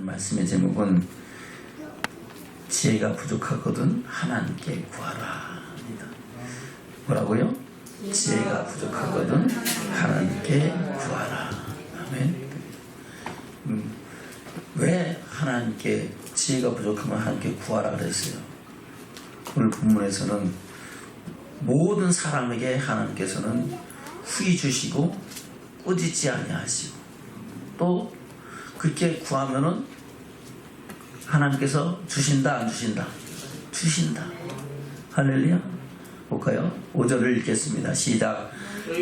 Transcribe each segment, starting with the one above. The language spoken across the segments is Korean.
말씀의 제목은 지혜가 부족하거든 하나님께 구하라 입니다. 뭐라고요? 지혜가 부족하거든 하나님께 구하라. 아멘. 왜 하나님께 지혜가 부족하면 하나님께 구하라 그랬어요? 오늘 본문에서는 모든 사람에게 하나님께서는 후히 주시고 꾸짖지 아니하시고 또 그렇게 구하면은 하나님께서 주신다 안 주신다? 주신다. 할렐루야. 볼까요? 5절을 읽겠습니다. 시작.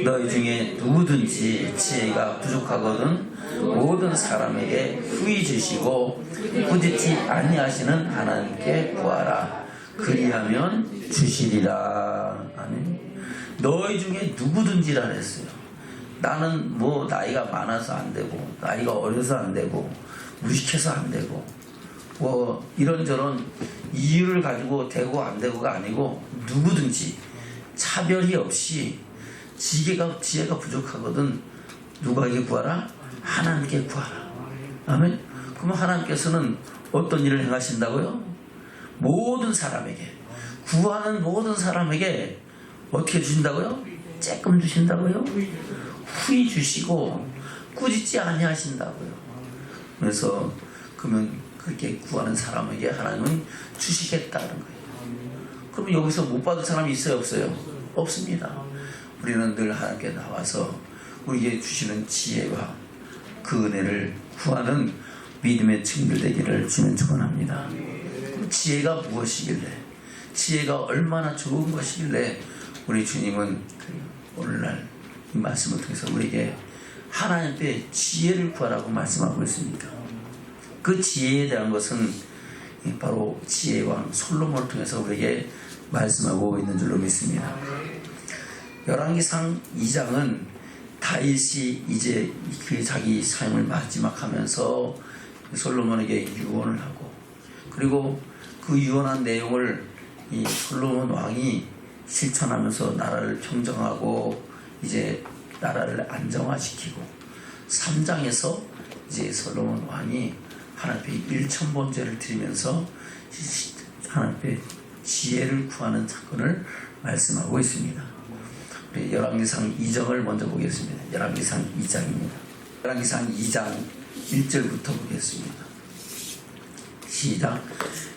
너희 중에 누구든지 지혜가 부족하거든 모든 사람에게 후히 주시고 꾸짖지 아니하시는 하나님께 구하라. 그리하면 주시리라. 아멘. 너희 중에 누구든지라 했어요. 나는 뭐 나이가 많아서 안 되고 나이가 어려서 안 되고 무식해서 안 되고 뭐 이런저런 이유를 가지고 되고 안 되고가 아니고 누구든지 차별이 없이 지혜가 부족하거든 누구에게 구하라? 하나님께 구하라. 아멘. 그럼 하나님께서는 어떤 일을 행하신다고요? 모든 사람에게 구하는 모든 사람에게 어떻게 주신다고요? 쬐끔 주신다고요? 후히 주시고 꾸짖지 아니하신다고요. 그래서 그러면 그렇게 구하는 사람에게 하나님은 주시겠다는 거예요. 그러면 여기서 못 받을 사람이 있어요, 없어요? 없습니다. 우리는 늘 하나님께 나와서 우리에게 주시는 지혜와 그 은혜를 구하는 믿음의 증들 되기를 주는 축원합니다. 지혜가 무엇이길래, 지혜가 얼마나 좋은 것이길래 우리 주님은 오늘날 이 말씀을 통해서 우리에게 하나님께 지혜를 구하라고 말씀하고 있습니다. 그 지혜에 대한 것은 바로 지혜왕 솔로몬을 통해서 우리에게 말씀하고 있는 줄로 믿습니다. 열왕기상 2장은 다윗이 이제 그 자기 삶을 마지막 하면서 솔로몬에게 유언을 하고 그리고 그 유언한 내용을 이 솔로몬 왕이 실천하면서 나라를 평정하고 이제 나라를 안정화시키고 3장에서 이제 솔로몬 왕이 하나님께 일천번제를 드리면서 하나님께 지혜를 구하는 사건을 말씀하고 있습니다. 우리 열왕기상 2장을 먼저 보겠습니다. 열왕기상 2장입니다. 열왕기상 2장 1절부터 보겠습니다. 시작.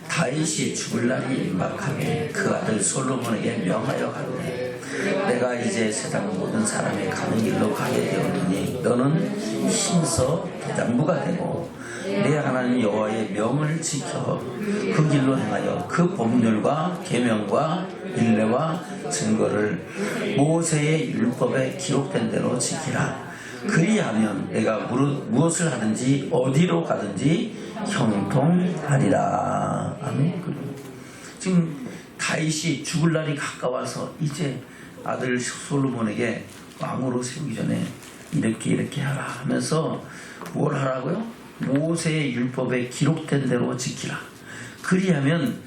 다윗이 죽을 날이 임박하게 그 아들 솔로몬에게 명하여 가로되 내가 이제 세상 모든 사람이 가는 길로 가게 되었느니 너는 힘써 대장부가 되고 내 하나님 여호와의 명을 지켜 그 길로 행하여 그 법률과 계명과 율례와 증거를 모세의 율법에 기록된 대로 지키라. 그리하면 내가 무엇을 하든지 어디로 가든지 형통하리라. 아멘. 지금 다윗이 죽을 날이 가까워서 이제 아들 솔로몬에게 왕으로 세우기 전에 이렇게 하라 하면서 뭘 하라고요? 모세의 율법에 기록된 대로 지키라. 그리하면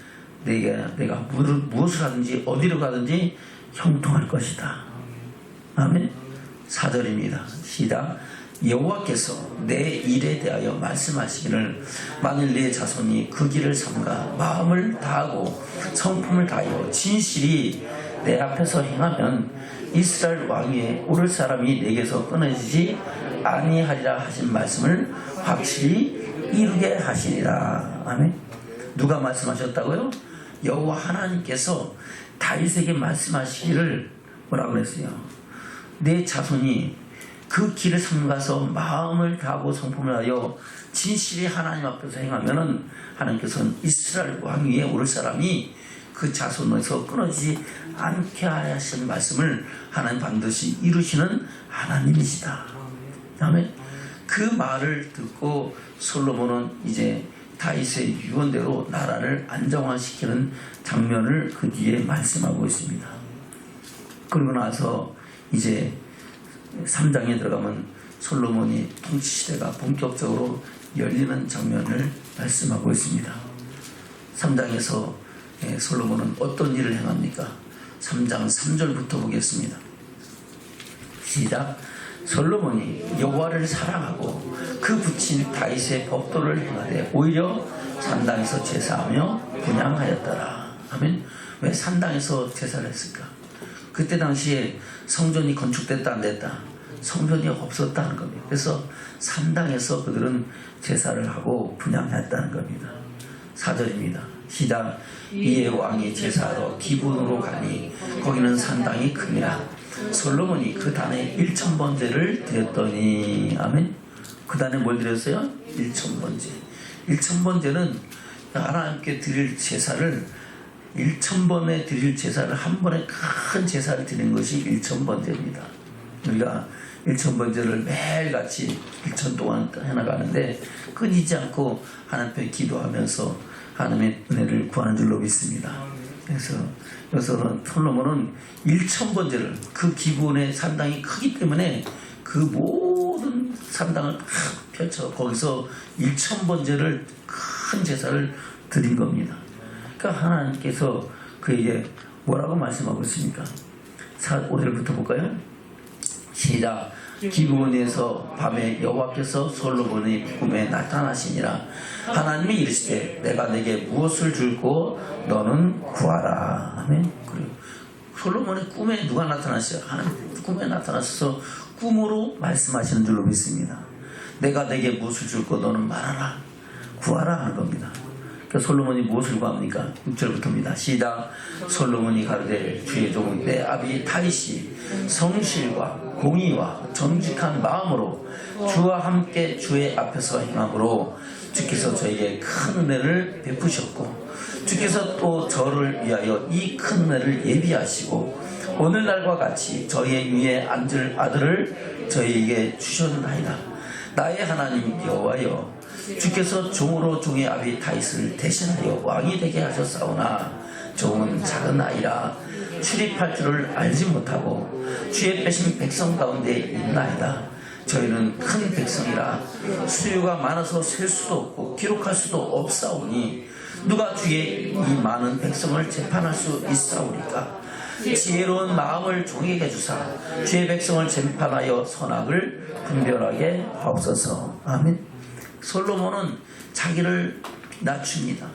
내가 무엇을 하든지 어디로 가든지 형통할 것이다. 아멘. 4절입니다. 시작. 여호와께서 내 일에 대하여 말씀하시기를 만일 내 자손이 그 길을 삼가 마음을 다하고 성품을 다하여 진실이 내 앞에서 행하면 이스라엘 왕위에 오를 사람이 내게서 끊어지지 아니하리라 하신 말씀을 확실히 이루게 하시리라. 아멘. 누가 말씀하셨다고요? 여호와 하나님께서 다윗에게 말씀하시기를 뭐라고 그랬어요? 내 자손이 그 길을 삼가서 마음을 다하고 성품을 하여 진실이 하나님 앞에서 행하면은 하나님께서는 이스라엘 왕위에 오를 사람이 그 자손에서 끊어지지 않게 하신 말씀을 하나님 반드시 이루시는 하나님이시다. 다음에 그 말을 듣고 솔로몬은 이제 다윗의 유언대로 나라를 안정화시키는 장면을 그 뒤에 말씀하고 있습니다. 그러고 나서 이제 3장에 들어가면 솔로몬이 통치시대가 본격적으로 열리는 장면을 말씀하고 있습니다. 3장에서 솔로몬은 어떤 일을 행합니까? 3장 3절부터 보겠습니다. 시작. 솔로몬이 여호와를 사랑하고 그 붙인 다윗의 법도를 행하되 오히려 산당에서 제사하며 분향하였더라. 아멘. 왜 산당에서 제사를 했을까? 그때 당시에 성전이 건축됐다 안 됐다? 성전이 없었다는 겁니다. 그래서 산당에서 그들은 제사를 하고 분향했다는 겁니다. 4절입니다. 시작. 이에 왕이 제사하러 기브온으로 가니 거기는 산당이 크니라. 솔로몬이 그 단에 1000번제를 드렸더니 아멘. 그 단에 뭘 드렸어요? 1000번제. 1000번제는 하나님께 드릴 제사를 1000번에 드릴 제사를 한 번에 큰 제사를 드리는 것이 1000번제입니다. 우리가 1000번제를 매일같이 1000 동안 해나가는데 끊이지 않고 하나님께 기도하면서 하나님의 은혜를 구하는 줄로 믿습니다. 그래서 여기서는 솔로몬은 1000번제를 그 기브온의 산당이 크기 때문에 그 모든 산당을 다 펼쳐 거기서 1000번제를 큰 제사를 드린 겁니다. 그러니까 하나님께서 그에게 뭐라고 말씀하고 있습니까? 5절부터 볼까요? 시작. 기브온에서 밤에 여호와께서 솔로몬의 꿈에 나타나시니라. 하나님이 이르시되 내가 내게 무엇을 줄고 너는 구하라. 아멘. 그리고 솔로몬의 꿈에 누가 나타났어요? 하나님 꿈에 나타나셔서 꿈으로 말씀하시는 줄로 믿습니다. 내가 내게 무엇을 줄고 너는 말하라. 구하라 하는 겁니다. 솔로몬이 무엇을 구합니까? 6절부터입니다. 시작. 솔로몬이 가로되 주의 종 내 아비 다윗이 성실과 공의와 정직한 마음으로 주와 함께 주의 앞에서 행함으로 주께서 저에게 큰 은혜를 베푸셨고 주께서 또 저를 위하여 이 큰 은혜를 예비하시고 오늘날과 같이 저의 위에 앉을 아들을 저에게 주셨나이다. 나의 하나님 여호와여 주께서 종으로 종의 아비 다윗을 대신하여 왕이 되게 하셨사오나 종은 작은 아이라 출입할 줄을 알지 못하고 주의 빼신 백성 가운데 있나이다. 저희는 큰 백성이라 수요가 많아서 셀 수도 없고 기록할 수도 없사오니 누가 주의 이 많은 백성을 재판할 수 있사오리까? 지혜로운 마음을 종에게 주사 주의 백성을 재판하여 선악을 분별하게 하옵소서. 아멘. 솔로몬은 자기를 낮춥니다.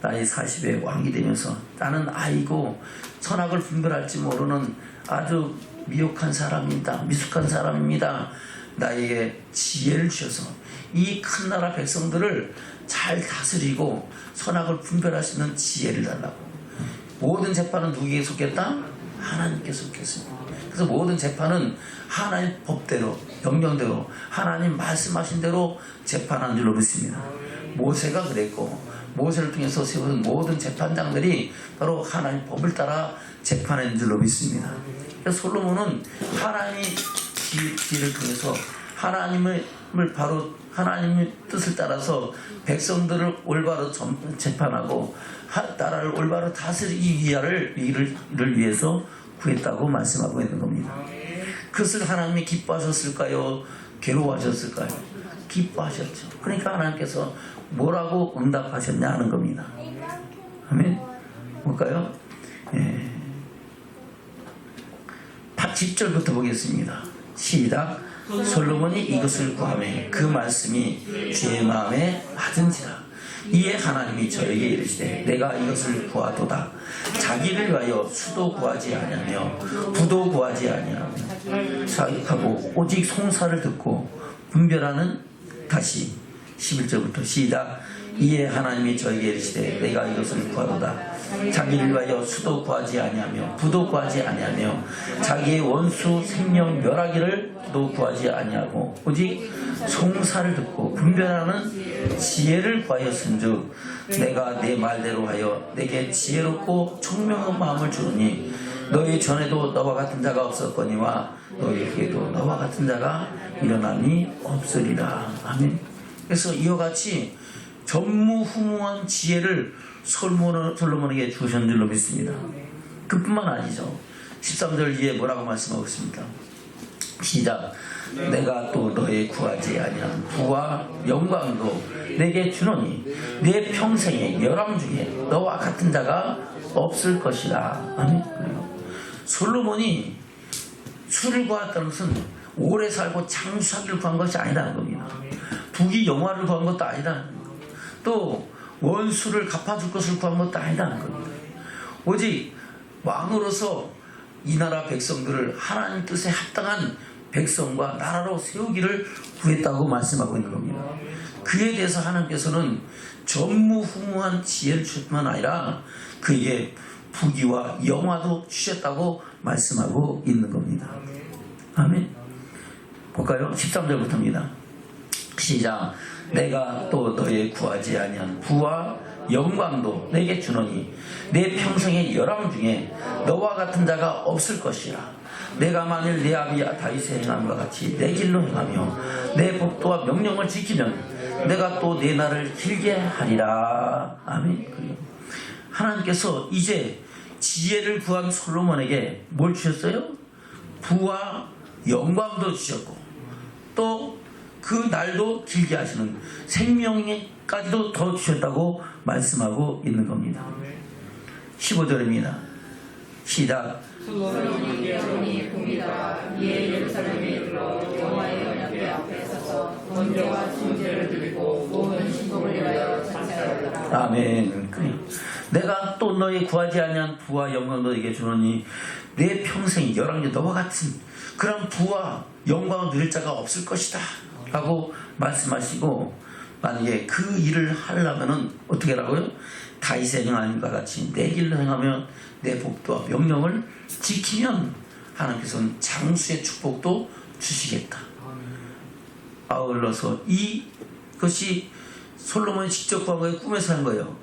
나이 40에 왕이 되면서 나는 아이고 선악을 분별할지 모르는 아주 미혹한 사람입니다. 미숙한 사람입니다. 나에게 지혜를 주셔서 이 큰 나라 백성들을 잘 다스리고 선악을 분별할 수 있는 지혜를 달라고. 모든 재판은 누구에게 속했다? 하나님께 속했습니다. 그래서 모든 재판은 하나님 법대로 명령대로 하나님 말씀하신 대로 재판하는 줄로 믿습니다. 모세가 그랬고 모세를 통해서 세운 모든 재판장들이 바로 하나님 법을 따라 재판하는 줄로 믿습니다. 그래서 솔로몬은 하나님의 지혜를 통해서 하나님을 바로 하나님의 뜻을 따라서 백성들을 올바로 재판하고 나라를 올바로 다스리기 위를 위해서 구했다고 말씀하고 있는 겁니다. 그것을 하나님이 기뻐하셨을까요? 괴로워하셨을까요? 기뻐하셨죠. 그러니까 하나님께서 뭐라고 응답하셨냐 하는 겁니다. 아멘. 볼까요? 10절부터 보겠습니다. 시작. 솔로몬이 이것을 구하매 그 말씀이 주의 마음에 받은지라. 이에 하나님이 저에게 이르시되 내가 이것을 구하도다. 자기를 위하여 수도 구하지 아니하며 부도 구하지 아니하며 하고 오직 송사를 듣고 분별하는 다시 11절부터 시작. 이에 하나님이 저에게 이르시되 내가 이것을 구하도다. 자기를 위하여 수도 구하지 아니하며 부도 구하지 아니하며 자기의 원수 생명 멸하기를 도 구하지 아니하고 오직 송사를 듣고 분별하는 지혜를 구하였은즉 내가 내 말대로 하여 내게 지혜롭고 총명한 마음을 주노니 너희 전에도 너와 같은 자가 없었거니와 너희 후에도 너와 같은 자가 일어남이 없으리라. 아멘. 그래서 이와 같이 전무후무한 지혜를 솔로몬에게 주신 줄로 믿습니다. 그뿐만 아니죠. 13절 이에 뭐라고 말씀하고 있습니까? 시작. 내가 또 너의 구하지 아니한 부와 영광도 내게 주노니 내 평생의 열왕 중에 너와 같은 자가 없을 것이라. 아멘. 솔로몬이 수를 구했다는 것은 오래 살고 장수하기를 구한 것이 아니라는 겁니다. 부귀 영화를 구한 것도 아니다. 또 원수를 갚아줄 것을 구한 것도 아니다는 겁니다. 오직 왕으로서 이 나라 백성들을 하나님 뜻에 합당한 백성과 나라로 세우기를 구했다고 말씀하고 있는 겁니다. 그에 대해서 하나님께서는 전무후무한 지혜를 주실 뿐만 아니라 그에게 부귀와 영화도 주셨다고 말씀하고 있는 겁니다. 아멘. 볼까요? 13절부터입니다. 시작. 내가 또 너의 구하지 아니한 부와 영광도 내게 주노니 내 평생의 열왕 중에 너와 같은 자가 없을 것이라. 내가 만일 내 아비 다윗의 행함과 같이 내 길로 행하며 내 법도와 명령을 지키면 내가 또 내 날을 길게 하리라. 아멘. 하나님께서 이제 지혜를 구한 솔로몬에게 뭘 주셨어요? 부와 영광도 주셨고 또 그 날도 길게 하시는 생명까지도 더 주셨다고 말씀하고 있는 겁니다. 15절입니다. 시작. 솔로몬이 여론이 봅니다. 이에 예루살렘에 이르러 여호와의 언약궤 앞에 서서 번제와 순제를 드리고 모든 신복을 위하여 잔치하였더라. 아멘. 내가 또 너희 구하지 아니한 부와 영광도 너에게 주노니 내 평생 열왕이 너와 같은 그런 부와 영광을 누릴 자가 없을 것이다 라고 말씀하시고, 만약에 그 일을 하려면은 어떻게 하라고요? 다윗의 행함과 같이 내 길로 행하며 내 법도와 명령을 지키면 하나님께서는 장수의 축복도 주시겠다. 아울러서 이것이 솔로몬이 직접 구한 거예요? 꿈에서 한 거예요?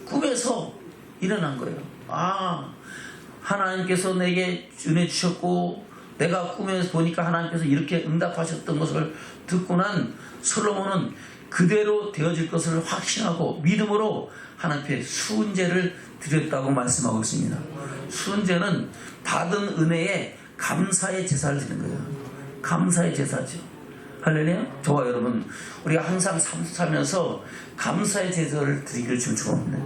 꿈에서 일어난 거예요. 하나님께서 내게 은혜 주셨고 내가 꿈에서 보니까 하나님께서 이렇게 응답하셨던 것을 듣고 난 솔로몬은 그대로 되어질 것을 확신하고 믿음으로 하나님께 수은제를 드렸다고 말씀하고 있습니다. 수은제는 받은 은혜에 감사의 제사를 드리는 거예요. 감사의 제사죠. 할렐루야. 저와 여러분, 우리가 항상 살면서 감사의 제사를 드리기를 주옵니다.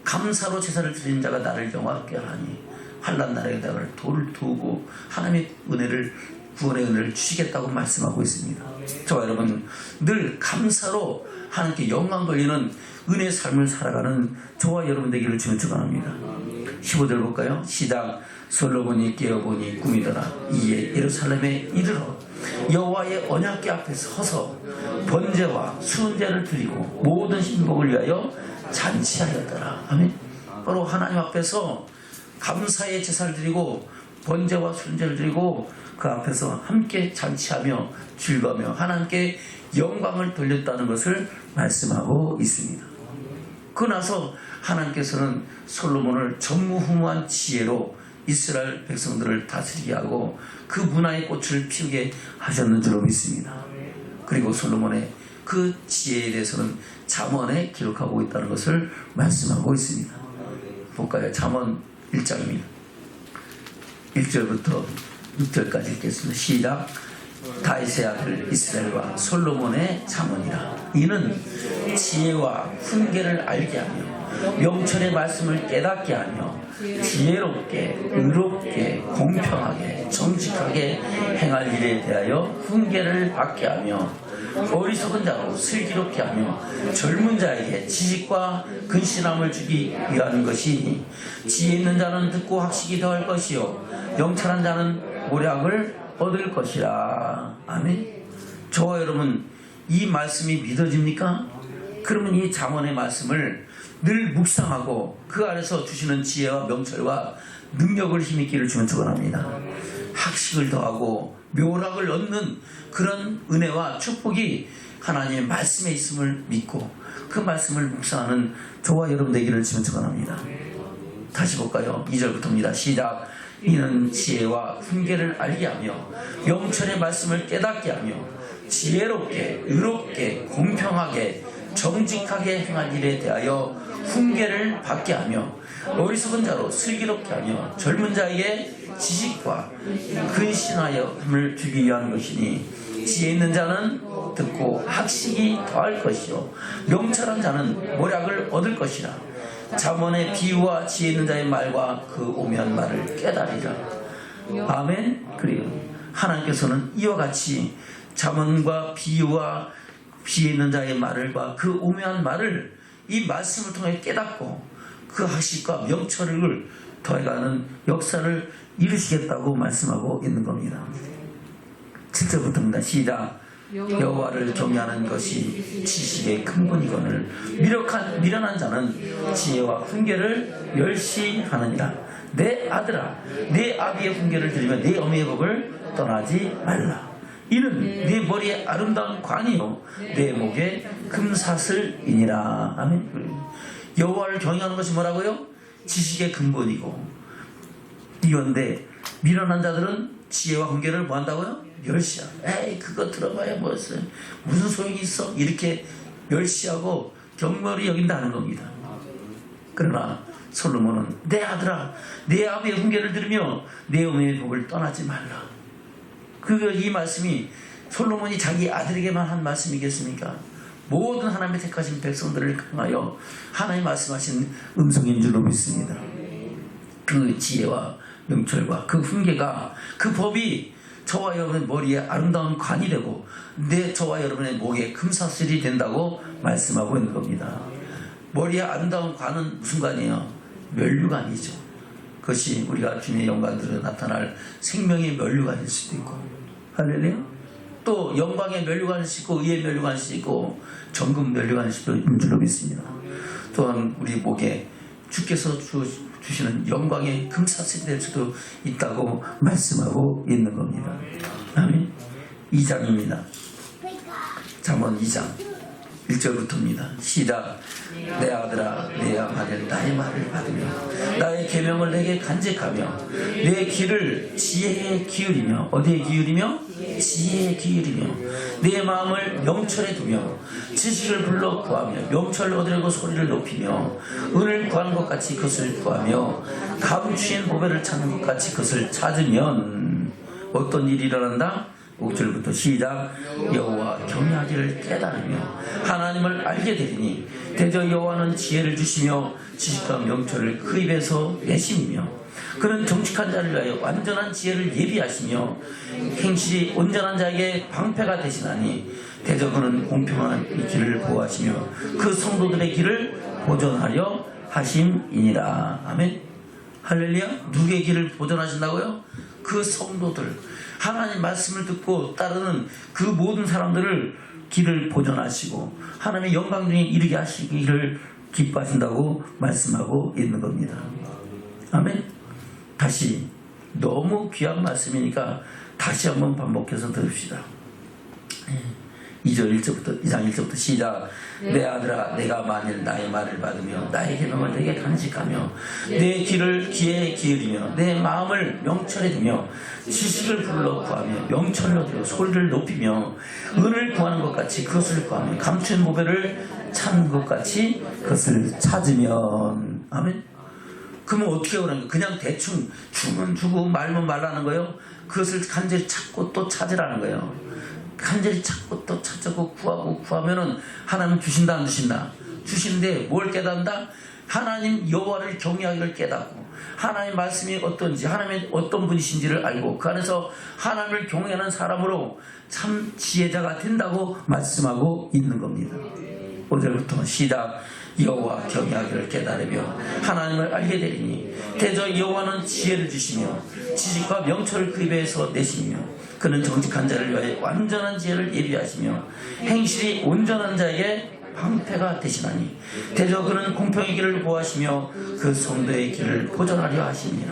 감사로 제사를 드리는 자가 나를 영화롭게 하니 환난 날에 나를 돌을 두고 하나님의 은혜를, 구원의 은혜를 주시겠다고 말씀하고 있습니다. 저와 여러분, 늘 감사로 하나님께 영광 돌리는 은혜의 삶을 살아가는 저와 여러분 되기를 주님 축원합니다. 15절 볼까요? 시작. 솔로몬이 깨어보니 꿈이더라. 이에 예루살렘에 이르러 여호와의 언약궤 앞에 서서 번제와 수은제를 드리고 모든 신복을 위하여 잔치하였더라. 아멘. 바로 하나님 앞에서 감사의 제사를 드리고 번제와 수은제를 드리고 그 앞에서 함께 잔치하며 즐거우며 하나님께 영광을 돌렸다는 것을 말씀하고 있습니다. 그 나서 하나님께서는 솔로몬을 전무후무한 지혜로 이스라엘 백성들을 다스리게 하고 그 문화의 꽃을 피우게 하셨는 줄로 믿습니다. 그리고 솔로몬의 그 지혜에 대해서는 잠언에 기록하고 있다는 것을 말씀하고 있습니다. 볼까요? 잠언 1장입니다. 1절부터 6절까지 읽겠습니다. 시작. 다윗의 아들 이스라엘과 솔로몬의 잠언이라. 이는 지혜와 훈계를 알게 하며 명철의 말씀을 깨닫게 하며 지혜롭게 의롭게 공평하게 정직하게 행할 일에 대하여 훈계를 받게 하며 어리석은 자로 슬기롭게 하며 젊은 자에게 지식과 근신함을 주기 위한 것이니 지혜 있는 자는 듣고 학식이 더할 것이요 영철한 자는 모략을 얻을 것이라. 아멘. 저와 여러분, 이 말씀이 믿어집니까? 그러면 이 잠언의 말씀을 늘 묵상하고 그 안에서 주시는 지혜와 명철과 능력을 힘있기를 주면 축원합니다. 학식을 더하고 묘락을 얻는 그런 은혜와 축복이 하나님의 말씀에 있음을 믿고 그 말씀을 묵상하는 저와 여러분 되기를 주면 축원합니다. 다시 볼까요? 2절부터입니다. 시작. 이는 지혜와 훈계를 알게 하며 명철의 말씀을 깨닫게 하며 지혜롭게 의롭게 공평하게 정직하게 행할 일에 대하여 훈계를 받게 하며 어리석은 자로 슬기롭게 하며 젊은 자에게 지식과 근신하여함을 주기 위한 것이니 지혜 있는 자는 듣고 학식이 더할 것이요 명철한 자는 모략을 얻을 것이라. 잠언의 비유와 지혜 있는 자의 말과 그 오묘한 말을 깨달으리라. 아멘. 그리고 하나님께서는 이와 같이 잠언과 비유와 비에 있는 자의 말을과 그 오묘한 말을 이 말씀을 통해 깨닫고 그 학식과 명철을 더해가는 역사를 이루시겠다고 말씀하고 있는 겁니다. 7절부터입니다. 시작. 여호와를 경외하는 것이 지식의 근본이거늘 미련한 자는 지혜와 훈계를 멸시하느니라. 내 아들아, 내 아비의 훈계를 들으며 내 어미의 법을 떠나지 말라. 이는 내 머리에 아름다운 관이요 내 목에 금사슬이니라. 아멘. 여호와를 경외하는 것이 뭐라고요? 지식의 근본이고, 이건데 미련한 자들은 지혜와 훈계를 뭐 한다고요? 멸시하고, 에이 그거 들어봐야 무슨 소용이 있어, 이렇게 멸시하고 경멸히 여긴다는 겁니다. 그러나 솔로몬은 내 아들아, 내 아비의 훈계를 들으며 내 어미의 복을 떠나지 말라. 이 말씀이 솔로몬이 자기 아들에게만 한 말씀이겠습니까? 모든 하나님의 택하신 백성들을 향하여 하나님 말씀하신 음성인 줄로 믿습니다. 그 지혜와 명철과 그 훈계가, 그 법이 저와 여러분의 머리에 아름다운 관이 되고 저와 여러분의 목에 금사슬이 된다고 말씀하고 있는 겁니다. 머리에 아름다운 관은 무슨 관이에요? 면류관이죠. 그것이 우리가 주님의 영광들에 나타날 생명의 면류관일 수도 있고, 할렐루야. 또 영광의 면류관일 수 있고, 의의 면류관일 수 있고, 정금 면류관일 수도 있는 줄로 믿습니다. 또한 우리 목에 주께서 주시는 영광의 금사슬이 될 수도 있다고 말씀하고 있는 겁니다. 아멘. 2장입니다. 잠언 2장 1절부터입니다. 시작. 내 아들아, 내 아들 나의 말을 받으며 나의 계명을 내게 간직하며 내 길을 지혜에 기울이며, 어디에 기울이며? 지혜에 기울이며 내 마음을 명철에 두며 지식을 불러 구하며 명철을 얻으려고 소리를 높이며 은을 구하는 것 같이 그것을 구하며 감추인 보배를 찾는 것 같이 그것을 찾으면 어떤 일이 일어난다? 5절부터 시작. 여호와 경외하기를 깨달으며 하나님을 알게 되리니 대저 여호와는 지혜를 주시며 지식과 명철을 그 입에서 내심이며 그는 정직한 자를 위하여 완전한 지혜를 예비하시며 행실이 온전한 자에게 방패가 되시나니 대저 그는 공평한 이 길을 보호하시며 그 성도들의 길을 보존하려 하심이니라. 아멘. 할렐루야. 누구의 길을 보존하신다고요? 그 성도들, 하나님 말씀을 듣고 따르는 그 모든 사람들을 길을 보존하시고 하나님의 영광 중에 이르게 하시기를 기뻐하신다고 말씀하고 있는 겁니다. 아멘. 다시, 너무 귀한 말씀이니까 다시 한번 반복해서 들읍시다. 2장 1절부터 시작. 내 아들아, 내가 만일 나의 말을 받으며 나의 계명을 내게 간직하며 내 길을 기에 기울이며 내 마음을 명철에 두며 지식을 불러 구하며 명철을 얻으려 소리를 높이며 은을 구하는 것 같이 그것을 구하며 감춘 보배를 찾는 것 같이 그것을 찾으면. 아멘. 그러면 어떻게 오라는 거예요? 그냥 대충 주면 주고 말면 말라는 거예요? 그것을 간절히 찾고 또 찾으라는 거예요. 간절히 찾고 또 찾고 구하고 구하면은 하나님 주신다 안 주신다? 주시는데 뭘 깨닫는다? 하나님 여호와를 경외하기를 깨닫고 하나님 말씀이 어떤지, 하나님의 어떤 분이신지를 알고 그 안에서 하나님을 경외하는 사람으로 참 지혜자가 된다고 말씀하고 있는 겁니다. 5절부터 시작. 여호와 경외하기를 깨달으며 하나님을 알게 되리니 대저 여호와는 지혜를 주시며 지식과 명철을 그 입에서 내시며 그는 정직한 자를 위하여 완전한 지혜를 예비하시며 행실이 온전한 자에게 방패가 되시나니 대저 그는 공평의 길을 보호하시며 그 성도의 길을 보존하려 하시니라.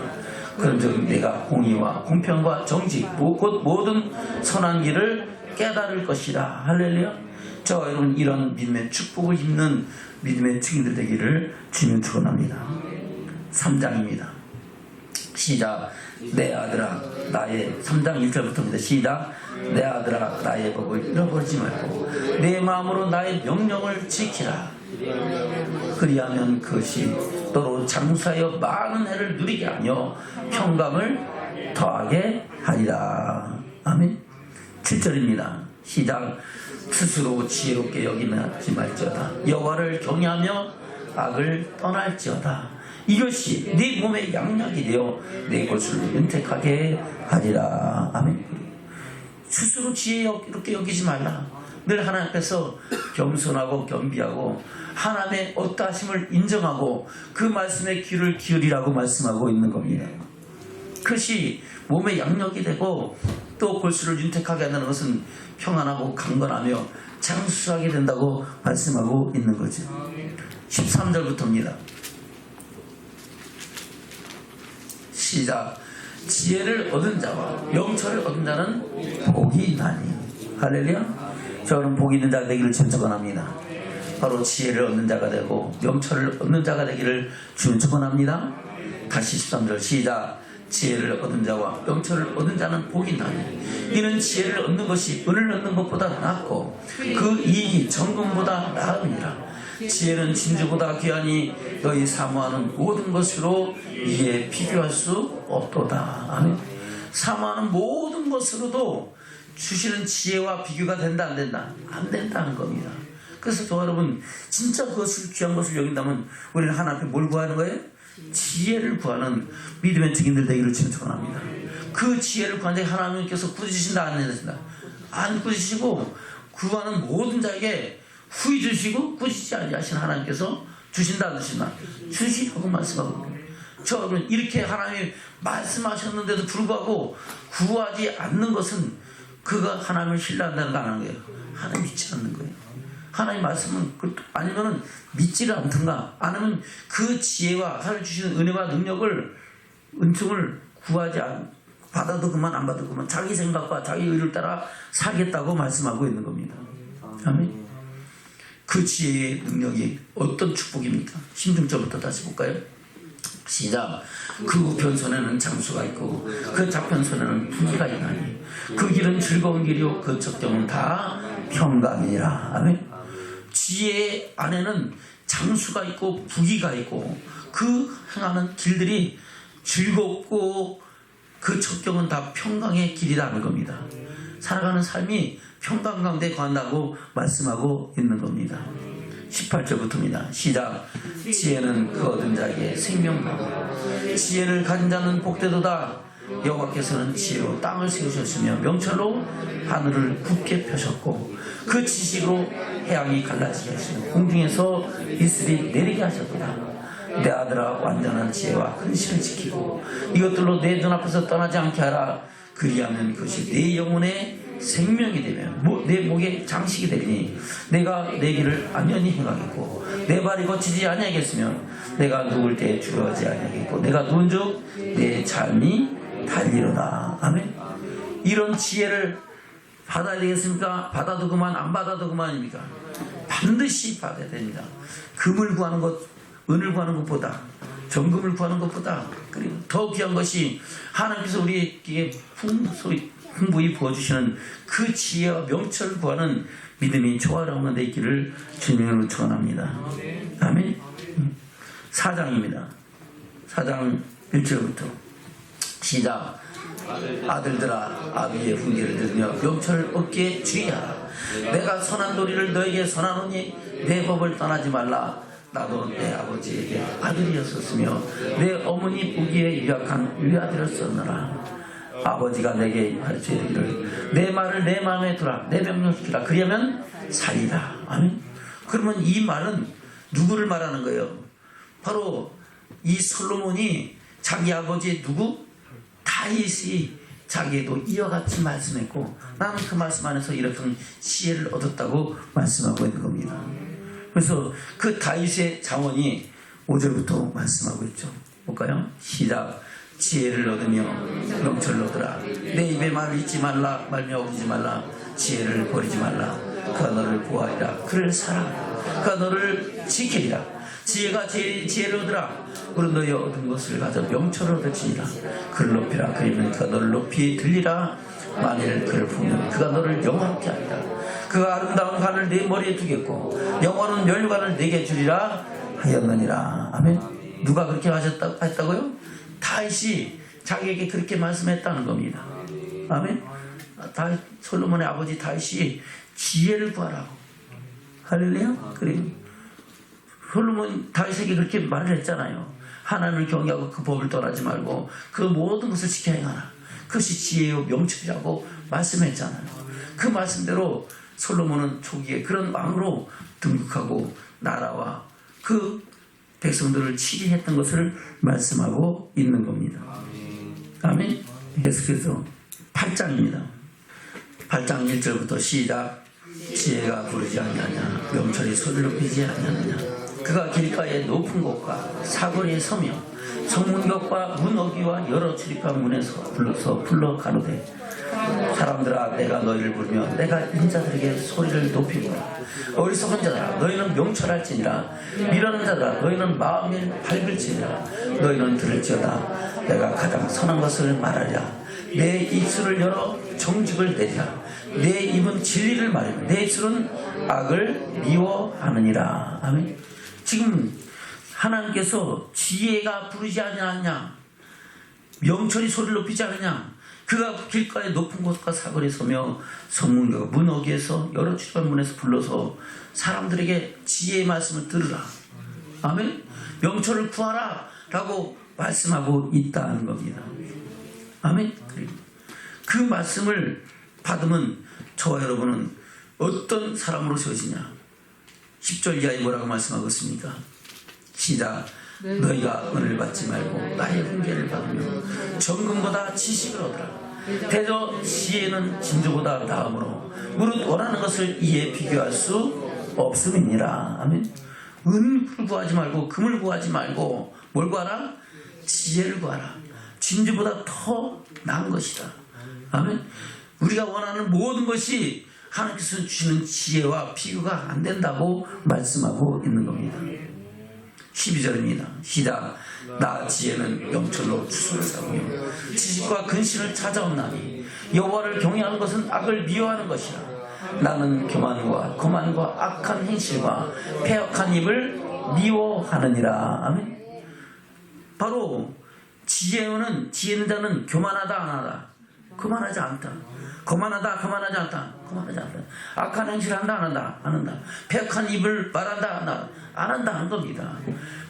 그런즉 내가 공의와 공평과 정직 곧 모든 선한 길을 깨달을 것이라. 할렐루야. 저 여러분, 이런 믿음의 축복을 입는 믿음의 증인들 되기를 주님 축원합니다. 3장입니다. 시작. 내 아들아 나의 3장 1절부터입니다. 시작. 내 아들아 나의 법을 잃어버리지 말고 내 마음으로 나의 명령을 지키라. 그리하면 그것이 너로 장수하여 많은 해를 누리게 하며 평강을 더하게 하리라. 아멘. 7절입니다. 시작. 스스로 지혜롭게 여기지 말지어다. 여호와를 경외하며 악을 떠날지어다. 이것이 네 몸의 양약이 되어 내 것을 윤택하게 하리라. 아멘. 스스로 지혜롭게 여기지 말라. 늘 하나님 앞에서 겸손하고 겸비하고 하나님의 어떠하심을 인정하고 그 말씀에 귀를 기울이라고 말씀하고 있는 겁니다. 그것이 몸의 양력이 되고 또 골수를 윤택하게 한다는 것은 평안하고 강건하며 장수하게 된다고 말씀하고 있는 거죠. 13절부터입니다. 시작. 지혜를 얻은 자와 명철을 얻은 자는 복이 있나니. 할렐루야. 저는 복이 있는 자가 되기를 축원합니다. 바로 지혜를 얻는 자가 되고 명철을 얻는 자가 되기를 주님 축원합니다. 다시 13절 시작. 지혜를 얻은 자와 명철을 얻은 자는 복이 있나니. 이는 지혜를 얻는 것이 은을 얻는 것보다 낫고 그 이익이 정금보다 나음이라. 지혜는 진주보다 귀하니 너희 사모하는 모든 것으로 이에 비교할 수 없도다. 아멘. 사모하는 모든 것으로도 주시는 지혜와 비교가 된다 안 된다? 안 된다는 겁니다. 그래서 저 여러분 진짜 그것을 귀한 것을 여긴다면 우리는 하나님 앞에 뭘 구하는 거예요? 지혜를 구하는 믿음의 증인들 되기를 축원합니다. 그 지혜를 구하는 데 하나님께서 꾸짖으신다 안 해주신다? 안 꾸짖으시고 구하는 모든 자에게 후히 주시고 꾸짖지 아니하신 하나님께서 주신다 안 주신다? 주시라고 말씀하고 있습니다. 저 여러분 이렇게 하나님이 말씀하셨는데도 불구하고 구하지 않는 것은 그가 하나님을 신뢰한다는 거 안 하는 거예요. 하나님 믿지 않는 거예요. 하나님 말씀은 아니면은 믿지를 않든가 아니면 그 지혜와 하나님 주시는 은혜와 능력을 은총을 구하지 받아도 그만 안 받아도 그만 자기 생각과 자기 의를 따라 살겠다고 말씀하고 있는 겁니다. 아멘. 그 지혜의 능력이 어떤 축복입니까? 16절부터 다시 볼까요? 시작. 그 우편손에는 장수가 있고 그 좌편손에는 부귀가 있나니 그 길은 즐거운 길이요 그 척경은 다 평강이라. 아멘. 지혜 안에는 장수가 있고 부귀가 있고 그 행하는 길들이 즐겁고 그 척경은 다 평강의 길이라는 겁니다. 살아가는 삶이 평강 가운데 거한다고 말씀하고 있는 겁니다. 18절부터입니다. 시작. 지혜는 그 얻은 자에게 생명이고 지혜를 가진 자는 복되도다. 여호와께서는 지혜로 땅을 세우셨으며 명철로 하늘을 굳게 펴셨고 그 지식으로 해양이 갈라지게 하시며 공중에서 이슬이 내리게 하셨도다. 내 아들아 완전한 지혜와 근신을 지키고 이것들로 내 눈앞에서 떠나지 않게 하라. 그리하면 그것이 내 영혼의 생명이 되며 내 목에 장식이 되리니 내가 내 길을 안연히 행하겠고 내 발이 거치지 아니하겠으며 내가 누울 때 주저하지 아니하겠고 내가 누운즉 내 삶이 달리로다. 아멘. 이런 지혜를 받아야 되겠습니까? 받아도 그만 안 받아도 그만입니까? 반드시 받아야 됩니다. 금을 구하는 것, 은을 구하는 것보다 정금을 구하는 것보다 그리고 더 귀한 것이 하나님께서 우리에게 풍부히 부어주시는 그 지혜와 명철을 구하는 믿음이 조화로운 데 있기를 주님으로 축원합니다. 아멘. 4장입니다. 4장 1절부터 시작. 아들들아 아비의 훈계를 들으며 명철을 얻게 주의하라. 내가 선한 도리를 너에게 선하노니 내 법을 떠나지 말라. 나도 내 아버지에게 아들이었었으며 내 어머니 보기에 유약한 외아들이었었느라. 아버지가 내게 가르쳐 이르기를 내 말을 내 마음에 두라. 내 명령 지키라. 그리하면 살리라. 아멘. 그러면 이 말은 누구를 말하는 거예요? 바로 이 솔로몬이 자기 아버지 누구? 다윗이 자기에도 이와 같이 말씀했고 나는 그 말씀 안에서 이렇게 지혜를 얻었다고 말씀하고 있는 겁니다. 그래서 그 다윗의 자원이 5절부터 말씀하고 있죠. 볼까요? 시작. 지혜를 얻으며 명철을 얻으라. 내 입에 말을 잊지 말라. 말며 어기지 말라. 지혜를 버리지 말라. 그가 너를 보호하리라. 그를 사랑하라. 그가 너를 지키리라. 지혜가 지혜를 얻으라. 그리고 너희 얻은 것을 가져 명철을 얻으리라. 그를 높이라. 그러면 그가 너를 높이 들리라. 만일 그를 보면 그가 너를 영화롭게 하리라. 그가 아름다운 관을 네 머리에 두겠고 영원한 멸관을 내게 주리라 하였느니라. 아멘. 누가 그렇게 했다고요? 다윗이 자기에게 그렇게 말씀했다는 겁니다. 아멘. 솔로몬의 아버지 다윗이 지혜를 구하라고. 할렐루야. 그래요. 솔로몬 다윗에게 그렇게 말을 했잖아요. 하나님을 경외하고 그 법을 떠나지 말고 그 모든 것을 지켜 행하라. 그것이 지혜요 명철이라고 말씀했잖아요. 그 말씀대로 솔로몬은 초기에 그런 왕으로 등극하고 나라와 그 백성들을 치리했던 것을 말씀하고 있는 겁니다. 아멘. 계속해서 8장입니다. 8장 1절부터 시작. 지혜가 부르지 않냐냐, 명철이 소리를 높이지 않냐냐. 그가 길가의 높은 곳과 사거리에 서며 성문격과 문 어귀와 여러 출입한 문에서 불러 가로되, 사람들아 내가 너희를 부르며 내가 인자들에게 소리를 높이고라. 어리석은 자들아 너희는 명철할지니라. 미련한 자들아 너희는 마음이 밝을지니라. 너희는 들을지어다. 내가 가장 선한 것을 말하리라. 내 입술을 열어 정직을 내리라. 내 입은 진리를 말하며 내 입술은 악을 미워하느니라. 아멘. 지금 하나님께서 지혜가 부르지 않냐, 명철이 소리를 높이지 않느냐, 그가 길가의 높은 곳과 사거리에 서며 성문과 문 어귀에서 여러 출입한 문에서 불러서 사람들에게 지혜의 말씀을 들으라. 아멘. 명철을 구하라 라고 말씀하고 있다는 겁니다. 아멘. 그 말씀을 받으면 저와 여러분은 어떤 사람으로 세워지냐. 10절 이하에 뭐라고 말씀하고 있습니까? 시작. 너희가 은혜를 받지 말고 나의 훈계를 받으며 정금보다 지식을 얻으라. 대저 지혜는 진주보다 나음으로 무릇 원하는 것을 이에 비교할 수 없음이니라. 아멘. 은을 구하지 말고 금을 구하지 말고 뭘 구하라? 지혜를 구하라. 진주보다 더 나은 것이다. 아멘. 우리가 원하는 모든 것이 하나님께서 주시는 지혜와 비교가 안 된다고 말씀하고 있는 겁니다. 12절입니다. 시작. 나 지혜는 명철로 추수를 삼으며 지식과 근신을 찾아온나니 여호와를 경외하는 것은 악을 미워하는 것이라. 나는 교만과 거만과 악한 행실과 패역한 입을 미워하느니라. 아멘. 바로 지혜는 자는 교만하다 안 하다. 교만하지 않다. 거만하다 거만하지 않다. 거만하지 않다. 악한 행실을 한다 안 한다. 안 한다. 패역한 입을 말한다 안 한다. 안 한다 하는 겁니다.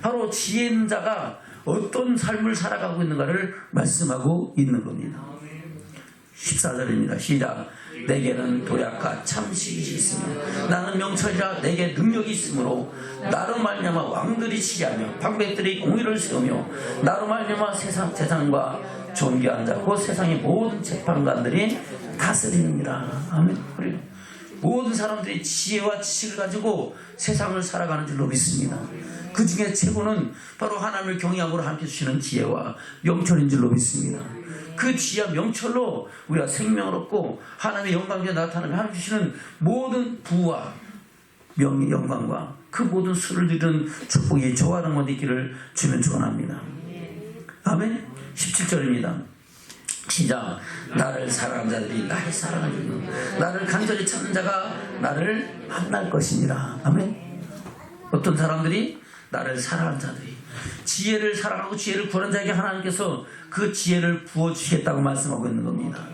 바로 지혜 있는 자가 어떤 삶을 살아가고 있는가를 말씀하고 있는 겁니다. 14절입니다. 시작. 내게는 도약과 참식이 있으며 나는 명철이라 내게 능력이 있으므로 나로 말미암아 왕들이 치리하며 방백들이 공의를 세우며 나로 말미암아 세상과 존귀한 자 곧 세상의 모든 재판관들이 다스리느니라. 아멘. 모든 사람들이 지혜와 지식을 가지고 세상을 살아가는 줄로 믿습니다. 그 중에 최고는 바로 하나님을 경외함으로 함께 주시는 지혜와 명철인 줄로 믿습니다. 그 지혜와 명철로 우리가 생명을 얻고 하나님의 영광에 나타나며 하나님 주시는 모든 부와 명예 영광과 그 모든 수를 누리는 축복이 저와 여러분에게 있기를 주면 축원합니다. 아멘. 17절입니다. 시작. 나를 사랑하는 자들이 나의 사랑을 이루며 나를 간절히 찾는 자가 나를 만날 것이니라. 아멘. 어떤 사람들이? 나를 사랑하는 자들이, 지혜를 사랑하고 지혜를 구하는 자에게 하나님께서 그 지혜를 부어주시겠다고 말씀하고 있는 겁니다.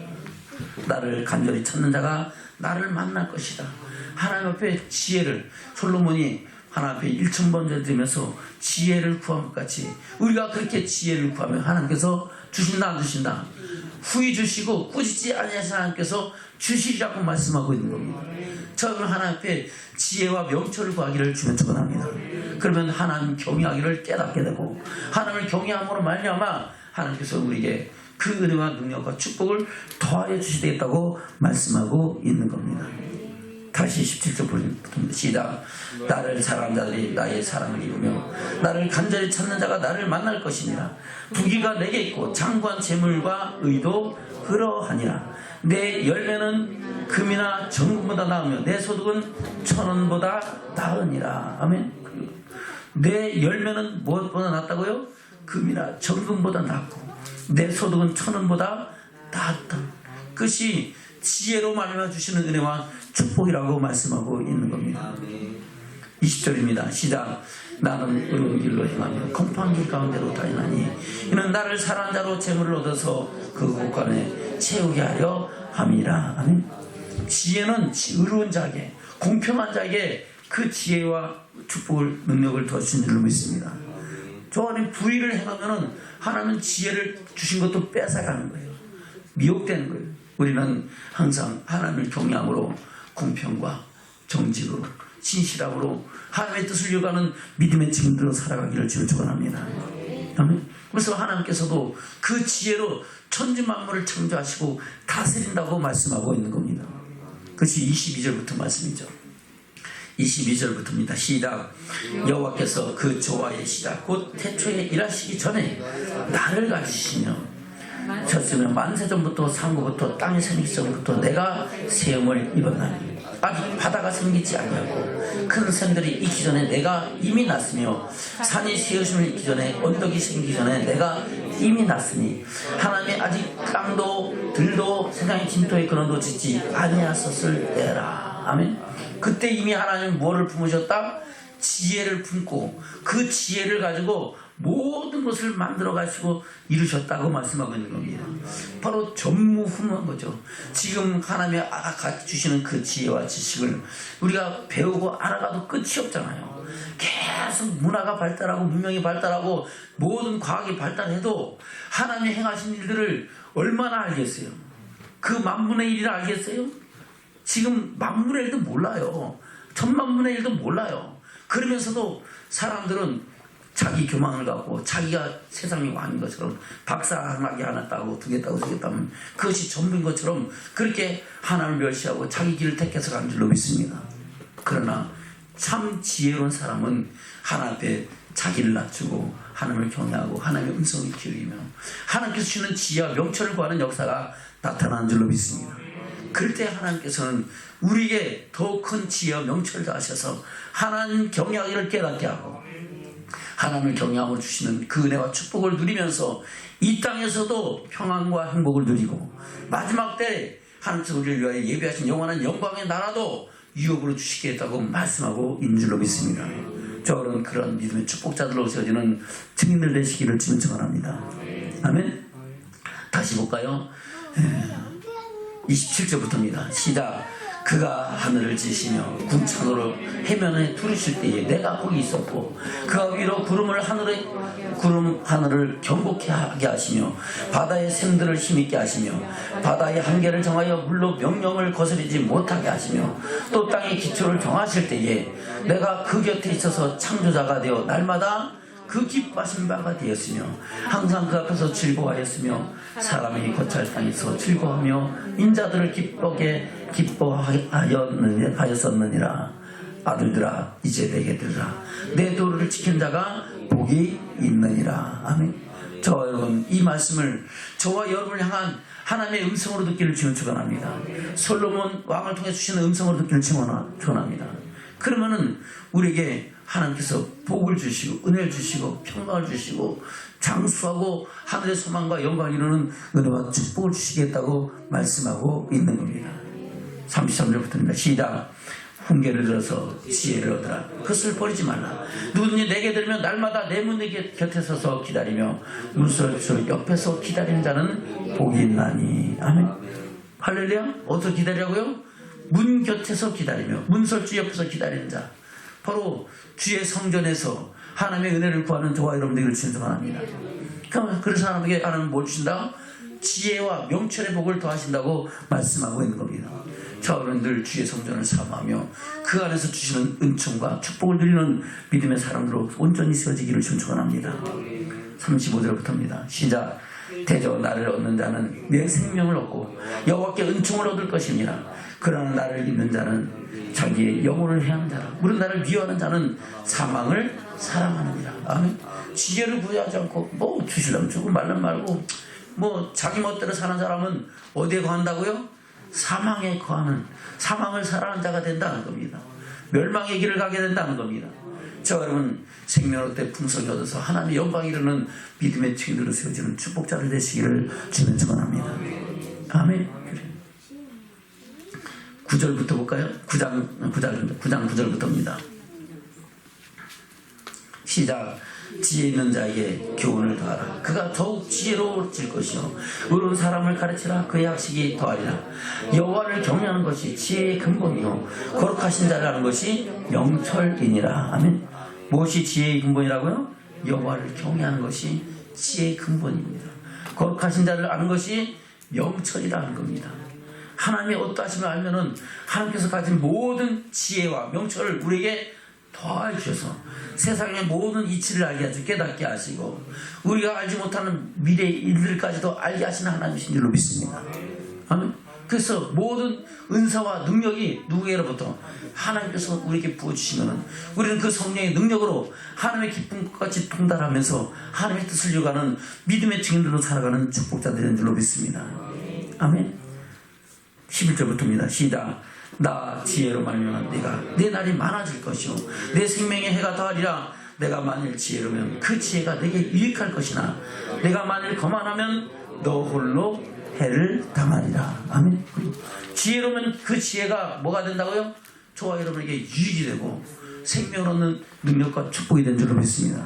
나를 간절히 찾는 자가 나를 만날 것이다. 하나님 앞에 지혜를, 솔로몬이 하나님 앞에 1000번 드리면서 지혜를 구한 것 같이 우리가 그렇게 지혜를 구하면 하나님께서 주신다 안 주신다? 후히 주시고 꾸짖지 아니하신 하나님께서 주시리라고 말씀하고 있는 겁니다. 저는 하나님 앞에 지혜와 명철을 구하기를 주면 축원합니다. 그러면 하나님 경외하기를 깨닫게 되고 하나님을 경외함으로 말미암아 하나님께서 우리에게 그 은혜와 능력과 축복을 더하여 주시겠다고 말씀하고 있는 겁니다. 다시 17절 시작. 나를 사랑하는 자들이 나의 사랑을 입으며 나를 간절히 찾는 자가 나를 만날 것이니라. 부귀가 내게 있고 장구한 재물과 의도 그러하니라. 내 열매는 금이나 정금보다 나으며 내 소득은 1000원보다 나으니라. 아멘. 내 열매는 무엇보다 낫다고요? 금이나 정금보다 낫고 내 소득은 1000원보다 낫다. 그것이 지혜로 말미암아 주시는 은혜와 축복이라고 말씀하고 있는 겁니다. 20절입니다. 시작. 나는 의로운 길로 행하며 공평한 길 가운데로 다니나니 이는 나를 사랑하는 자로 재물을 얻어서 그 곳간에 채우게 하려 함이라. 아멘. 지혜는 의로운 자에게, 공평한 자에게 그 지혜와 축복을, 능력을 더 주신 줄로 믿습니다. 저 안에 부의를 행하면 하나님은 지혜를 주신 것도 뺏어가는 거예요. 미혹되는 거예요. 우리는 항상 하나님을 경외함으로 공평과 정직으로 진실함으로 하나님의 뜻을 이어가는 믿음의 증인들로 살아가기를 주를 축원합니다. 아멘. 그래서 하나님께서도 그 지혜로 천지 만물을 창조하시고 다스린다고 말씀하고 있는 겁니다. 그것이 22절부터 말씀이죠. 22절부터입니다. 시작. 여호와께서 그 조화의 시작 곧 태초에 일하시기 전에 나를 가지시며 쳤으며 만세전부터 상고부터 땅이 생기기 전부터 내가 세움을 입었나니 아직 바다가 생기지 아니하고 큰 샘들이 있기 전에 내가 이미 났으며 산이 세우심을 있기 전에 언덕이 생기기 전에 내가 이미 났으니 하나님이 아직 땅도 들도 세상의 진토의 근원도 짓지 아니하셨을 때라. 아멘. 그때 이미 하나님은 뭐를 품으셨다? 지혜를 품고 그 지혜를 가지고 모든 것을 만들어 가시고 이루셨다고 말씀하고 있는 겁니다. 바로 전무후무한 거죠. 지금 하나님이 주시는 그 지혜와 지식을 우리가 배우고 알아가도 끝이 없잖아요. 계속 문화가 발달하고 문명이 발달하고 모든 과학이 발달해도 하나님이 행하신 일들을 얼마나 알겠어요? 그 만분의 1이라 알겠어요? 지금 만분의 1도 몰라요. 천만분의 1도 몰라요. 그러면서도 사람들은 자기 교만을 갖고 자기가 세상의 왕인 것처럼 박사학위 하나 따고 두 개 따고 세 개 따면 그것이 전부인 것처럼 그렇게 하나님을 멸시하고 자기 길을 택해서 가는 줄로 믿습니다. 그러나 참 지혜로운 사람은 하나님 앞에 자기를 낮추고 하나님을 경외하고 하나님의 음성을 기울이며 하나님께서 주시는 지혜와 명철을 구하는 역사가 나타나는 줄로 믿습니다. 그럴 때 하나님께서는 우리에게 더 큰 지혜와 명철을 더하셔서 하나님 경외하기를 깨닫게 하고 하나님을 경외함으로 주시는 그 은혜와 축복을 누리면서 이 땅에서도 평안과 행복을 누리고 마지막 때 하나님께서 우리를 위하여 예비하신 영원한 영광의 나라도 유업으로 주시겠다고 말씀하고 있는 줄로 믿습니다. 저는 그런 믿음의 축복자들로 세워지는 증인들 되시기를 주님 축원합니다. 아멘. 다시 볼까요? 27절부터입니다. 시작. 그가 하늘을 지시며 궁창으로 해면에 두르실 때에 내가 거기 있었고 그가 위로 구름 하늘을 경고케 하게 하시며 바다의 샘들을 힘있게 하시며 바다의 한계를 정하여 물로 명령을 거스르지 못하게 하시며 또 땅의 기초를 정하실 때에 내가 그 곁에 있어서 창조자가 되어 날마다 그 기뻐하신 바가 되었으며 항상 그 앞에서 즐거워하였으며 사람이 거찰 땅에서 즐거워하며 인자들을 기쁘게 기뻐하였느니라. 아들들아 이제 내게 들으라. 내 도를 지킨 자가 복이 있느니라. 아멘. 저와 여러분 이 말씀을 저와 여러분을 향한 하나님의 음성으로 듣기를 주는 축원합니다. 솔로몬 왕을 통해 주시는 음성으로 듣기를 축원합니다. 그러면은 우리에게 하나님께서 복을 주시고 은혜를 주시고 평강을 주시고 장수하고 하늘의 소망과 영광을 이루는 은혜와 축복을 주시겠다고 말씀하고 있는 겁니다. 33절부터입니다. 시작. 훈계를 들어서 지혜를 얻으라. 그것을 버리지 말라. 누구든지 내게 들으면 날마다 내 문 곁에 서서 기다리며 문설주 옆에서 기다리는 자는 복이 있나니. 아멘. 할렐루야. 어디서 기다리라고요? 문 곁에서 기다리며 문설주 옆에서 기다리는 자. 바로 주의 성전에서 하나님의 은혜를 구하는 저와 여러분들을 신성합니다. 그래서 하나님께 하나님은 뭘 주신다? 지혜와 명철의 복을 더하신다고 말씀하고 있는 겁니다. 저와 여러분들 주의 성전을 사모하며 그 안에서 주시는 은총과 축복을 누리는 믿음의 사람들로 온전히 세워지기를 신청합니다. 35절부터입니다. 시작. 대저 나를 얻는 자는 내 생명을 얻고 여호와께 은총을 얻을 것이니라. 그러나 나를 믿는 자는 자기의 영혼을 해하는 자라. 무릇 나를 미워하는 자는 사망을 사랑하느니라. 아멘. 지혜를 구하지 않고 뭐 주시려면 주고 말면 말고 뭐 자기 멋대로 사는 사람은 어디에 거한다고요? 사망에 거하는, 사망을 사랑하는 자가 된다는 겁니다. 멸망의 길을 가게 된다는 겁니다. 저 여러분 생명의 때 풍성이 얻어서 하나님의 영광이 이루는 믿음의 증인으로 세워지는 축복자들 되시기를 주는 축원합니다. 아멘. 9절부터 볼까요? 9장 9절부터입니다. 시작. 지혜 있는 자에게 교훈을 더하라. 그가 더욱 지혜로워질 것이요 의로운 사람을 가르치라. 그의 학식이 더하리라. 여호와를 경외하는 것이 지혜의 근본이요 거룩하신 자를 아는 것이 명철이니라. 아멘. 무엇이 지혜의 근본이라고요? 여호와를 경외하는 것이 지혜의 근본입니다. 거룩하신 자를 아는 것이 명철이라는 겁니다. 하나님의 어떠하심을 알면은 하나님께서 가진 모든 지혜와 명철을 우리에게 더하여 주셔서 세상의 모든 이치를 알게 하시고 깨닫게 하시고 우리가 알지 못하는 미래의 일들까지도 알게 하시는 하나님이신 줄로 믿습니다. 아멘. 그래서 모든 은사와 능력이 누구에게로부터 하나님께서 우리에게 부어주시면 우리는 그 성령의 능력으로 하나님의 기쁨과 같이 통달하면서 하나님의 뜻을 이루어가는 믿음의 증인들로 살아가는 축복자들인 줄로 믿습니다. 아멘. 11절부터입니다. 시작. 나 지혜로 말미암아 내가 내 날이 많아질 것이요 내 생명의 해가 더하리라. 내가 만일 지혜로면 그 지혜가 내게 유익할 것이나 내가 만일 거만하면 너 홀로 해를 당하리라. 아멘. 지혜로면 그 지혜가 뭐가 된다고요? 저와 여러분에게 유익이 되고 생명을 얻는 능력과 축복이 된 줄로 믿습니다.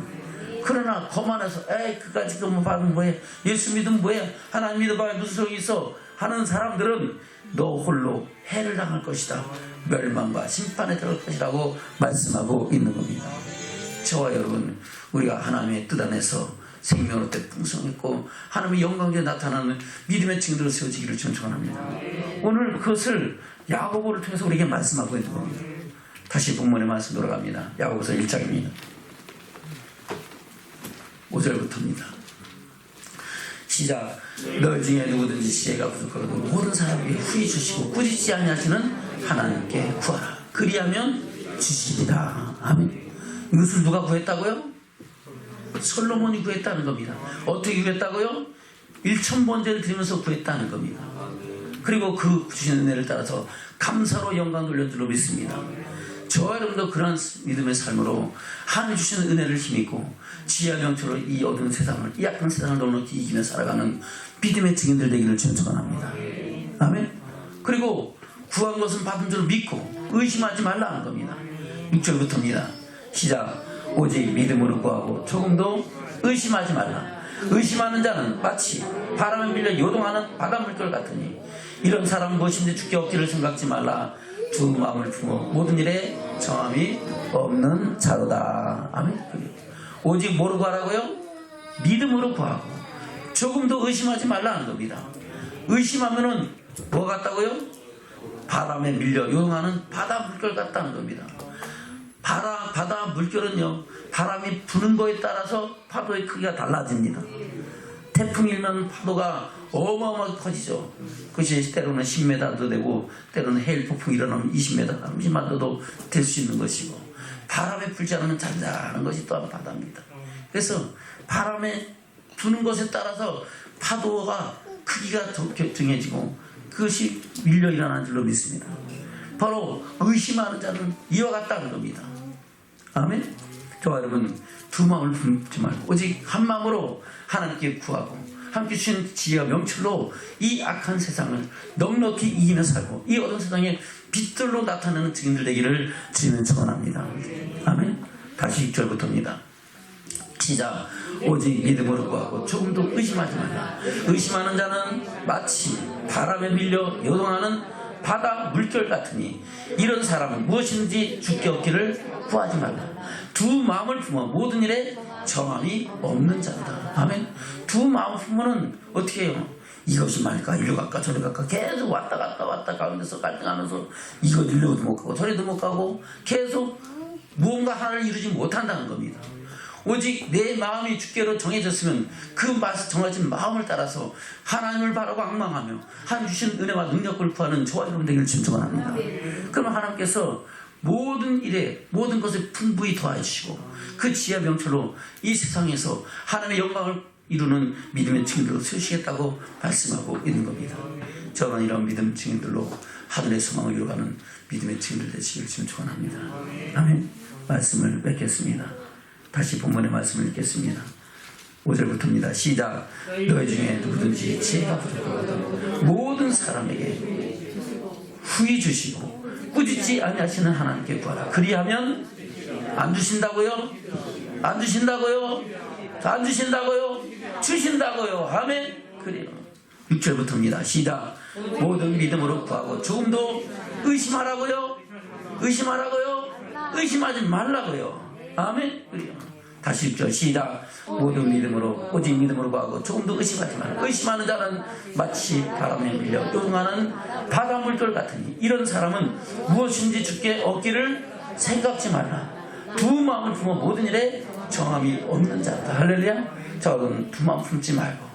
그러나 거만해서 에이 그까짓 것만 받으면 뭐해, 예수 믿으면 뭐해, 하나님 믿어봐야 무슨 소용이 있어 하는 사람들은 너 홀로 해를 당할 것이다, 멸망과 심판에 들어갈 것이라고 말씀하고 있는 겁니다. 저와 여러분, 우리가 하나님의 뜻 안에서 생명으로 때 풍성했고 하나님의 영광에 나타나는 믿음의 증인으로 세워지기를 축원합니다. 오늘 그것을 야고보를 통해서 우리에게 말씀하고 있는 겁니다. 다시 본문의 말씀 돌아갑니다. 야고보서 1장입니다. 5절부터입니다. 시작. 너 중에 누구든지 지혜가 부족하고 모든 사람에게 후히 주시고 꾸짖지 아니하시는 하나님께 구하라. 그리하면 주시리라. 아멘. 이것을 누가 구했다고요? 솔로몬이 구했다는 겁니다. 어떻게 구했다고요? 1,000번제를 드리면서 구했다는 겁니다. 그리고 그 주시는 은혜를 따라서 감사로 영광 돌려 줄로 믿습니다. 저와 여러분도 그러한 믿음의 삶으로 하나님 주시는 은혜를 힘입고 지혜와 명철로 이 어두운 세상을, 이 약한 세상을 넉넉히 이기며 살아가는 믿음의 증인들 되기를 축원합니다. 아멘. 그리고 구한 것은 받은 줄 믿고 의심하지 말라는 겁니다. 6절부터입니다. 시작. 오직 믿음으로 구하고 조금도 의심하지 말라. 의심하는 자는 마치 바람에 밀려 요동하는 바닷물결 같으니 이런 사람은 무엇인지 주께 얻기를 생각지 말라. 두 마음을 품어 모든 일에 정함이 없는 자로다. 아멘. 오직 뭐로 구하라고요? 믿음으로 구하고 조금도 의심하지 말라는 겁니다. 의심하면은 뭐 같다고요? 바람에 밀려 요동하는 바닷물결 같다는 겁니다. 바다 물결은요, 바람이 부는 거에 따라서 파도의 크기가 달라집니다. 태풍이 일면 파도가 어마어마하게 커지죠. 그것이 때로는 10m도 되고 때로는 해일 폭풍이 일어나면 20m, 30m도 될 수 있는 것이고 바람에 불지 않으면 잔잔한 것이 또한 바다입니다. 그래서 바람에 부는 것에 따라서 파도가 크기가 더 정해지고 그것이 밀려 일어나는 줄로 믿습니다. 바로 의심하는 자는 이와 같다는 겁니다. 아멘. 저와 여러분, 두 마음을 품지 말고 오직 한 마음으로 하나님께 구하고 함께 주신 지혜와 명철로 이 악한 세상을 넉넉히 이기며 살고 이 어두운 세상에 빛들로 나타나는 증인들 되기를 주님은 축원합니다. 아멘. 다시 6절부터입니다. 시작. 오직 믿음으로 구하고 조금도 의심하지 말라. 의심하는 자는 마치 바람에 밀려 요동하는 바다 물결 같으니 이런 사람은 무엇인지 주께 얻기를 구하지 말라. 두 마음을 품어 모든 일에 정함이 없는 자다. 아멘. 두 마음을 품으면 어떻게 해요? 이것이 말까 이리 갈까 저리 갈까 계속 왔다 갔다 가운데서 갈등하면서 이거 이리도 못 가고 저리도 못 가고 계속 무언가 하나를 이루지 못한다는 겁니다. 오직 내 마음이 주께로 정해졌으면 그 정해진 마음을 따라서 하나님을 바라고 앙망하며 하나님 주신 은혜와 능력을 구하는 저와 여러분 되기를 축원합니다. 그러면 하나님께서 모든 일에 모든 것을 풍부히 더해 주시고 그 지혜와 명철로 이 세상에서 하나님의 영광을 이루는 믿음의 증인들로 세우시겠다고 말씀하고 있는 겁니다. 저는 이런 믿음 증인들로 하늘의 소망을 이루어가는 믿음의 증인들 되시길 축원합니다. 아멘. 말씀을 맺겠습니다. 다시 본문의 말씀을 읽겠습니다. 5절부터입니다. 시작. 너희 중에 누구든지 지혜가 부족하거든 모든 사람에게 후히 주시고 꾸짖지 아니하시는 하나님께 구하라. 그리하면 안 주신다고요? 안 주신다고요? 안 주신다고요? 주신다고요. 아멘. 그래요. 6절부터입니다. 시작. 모든 믿음으로 구하고 조금도 의심하라고요? 의심하라고요? 의심하지 말라고요. 아멘. 그래요. 다시 6절 시작. 모든 믿음으로 오직 믿음으로 구하고 조금도 의심하지 말라. 의심하는 자는 마치 바람에 밀려 요동하는 바닷물결 같으니 이런 사람은 무엇인지 주께 얻기를 생각지 말라. 두 마음을 품어 모든 일에 정함이 없는 자다. 할렐루야. 자, 그럼 두 마음 품지 말고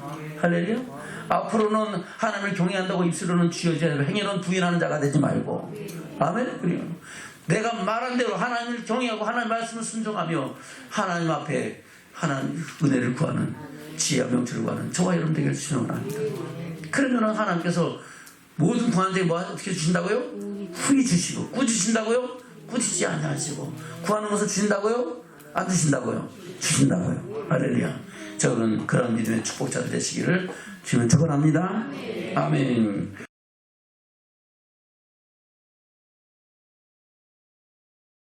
할렐루야. 앞으로는 하나님을 경외한다고 입술로는 주여지지 않고 행위로는 부인하는 자가 되지 말고 아멘. 그리고 내가 말한 대로 하나님을 경외하고 하나님 말씀을 순종하며 하나님 앞에 하나님 은혜를 구하는 지혜와 명철을 구하는 저와 여러분 되길 주시는 합니다. 그러면 하나님께서 모든 구하는 자에게 뭐 어떻게 주신다고요? 후히 주시고 꾸주신다고요? 꾸짖지 아니하시고 구하는 것을 주신다고요? 안 주신다고요? 주신다고요. 할렐루야. 저는 그런 믿음의 축복자들 되시기를 주님을 축원합니다. 아멘.